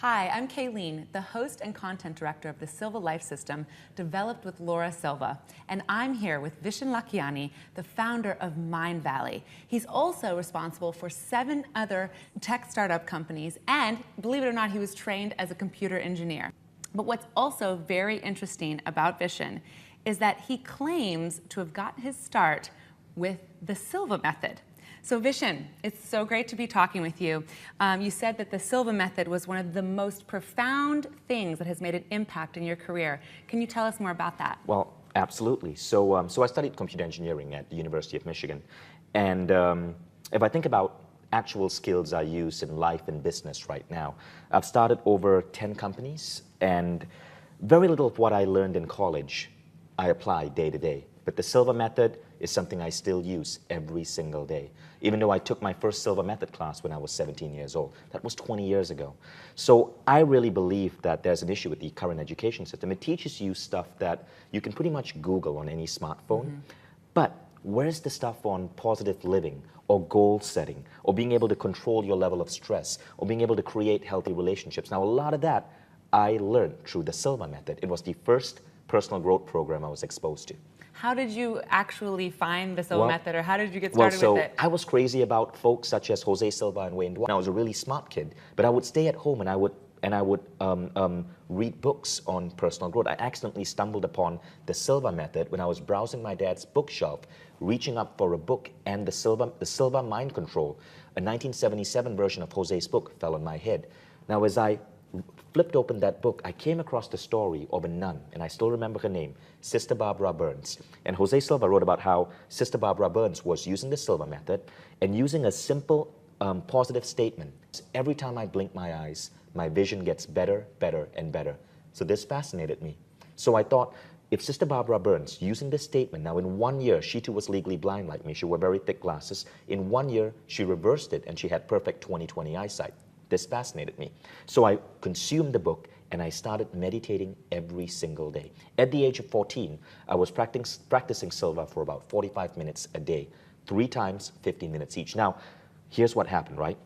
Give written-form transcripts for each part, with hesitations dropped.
Hi, I'm Kayleen, the host and content director of the Silva Life System, developed with Laura Silva. And I'm here with Vishen Lakhiani, the founder of Mind Valley. He's also responsible for 7 other tech startup companies, and believe it or not, he was trained as a computer engineer. But what's also very interesting about Vishen is that he claims to have gotten his start with the Silva method. So Vishen, it's so great to be talking with you. You said that the Silva method was one of the most profound things that has made an impact in your career. Can you tell us more about that? Well, absolutely. So I studied computer engineering at the University of Michigan. And if I think about actual skills I use in life and business right now, I've started over 10 companies, and very little of what I learned in college I apply day to day. But the Silva method is something I still use every single day, even though I took my first Silva method class when I was 17 years old. That was 20 years ago. So I really believe that there's an issue with the current education system. It teaches you stuff that you can pretty much Google on any smartphone. But where's the stuff on positive living or goal setting or being able to control your level of stress or being able to create healthy relationships? Now, a lot of that I learned through the Silva method. It was the first personal growth program I was exposed to. How did you actually find the Silva method, or how did you get started with it? I was crazy about folks such as Jose Silva and Wayne Dwyer. I was a really smart kid, but I would stay at home and I would read books on personal growth. I accidentally stumbled upon the Silva method when I was browsing my dad's bookshelf, reaching up for a book, and the Silva Mind Control, a 1977 version of Jose's book, fell on my head. Now, as I flipped open that book, I came across the story of a nun, and I still remember her name, Sister Barbara Burns. And Jose Silva wrote about how Sister Barbara Burns was using the Silva method and using a simple positive statement. Every time I blink my eyes, my vision gets better, better, and better. So this fascinated me. So I thought, if Sister Barbara Burns, using this statement, now in 1 year, she too was legally blind like me, she wore very thick glasses. In 1 year, she reversed it and she had perfect 20/20 eyesight. This fascinated me. So I consumed the book and I started meditating every single day. At the age of 14, I was practicing Silva for about 45 minutes a day, 3 times, 15 minutes each. Now, here's what happened, right?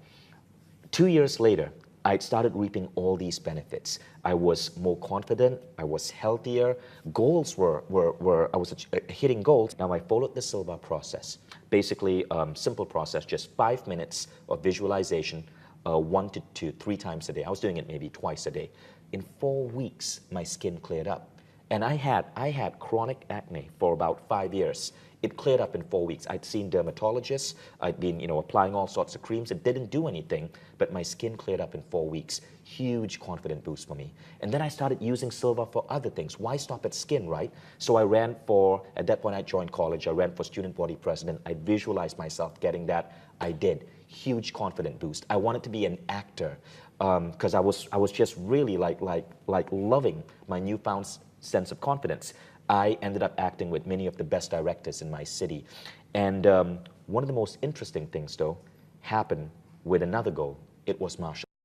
2 years later, I started reaping all these benefits. I was more confident, I was healthier, goals I was hitting goals. Now I followed the Silva process. Basically, simple process, just 5 minutes of visualization, 1 to 3 times a day. I was doing it maybe twice a day. In 4 weeks, my skin cleared up. And I had chronic acne for about 5 years. It cleared up in 4 weeks. I'd seen dermatologists. I'd been, applying all sorts of creams. It didn't do anything, but my skin cleared up in 4 weeks. Huge confidence boost for me. And then I started using Silva for other things. Why stop at skin, right? So I ran for, at that point I joined college, I ran for student body president. I visualized myself getting that. I did. Huge confidence boost. I wanted to be an actor because I was just really like loving my newfound sense of confidence. I ended up acting with many of the best directors in my city. And one of the most interesting things, though, happened with another goal. It was martial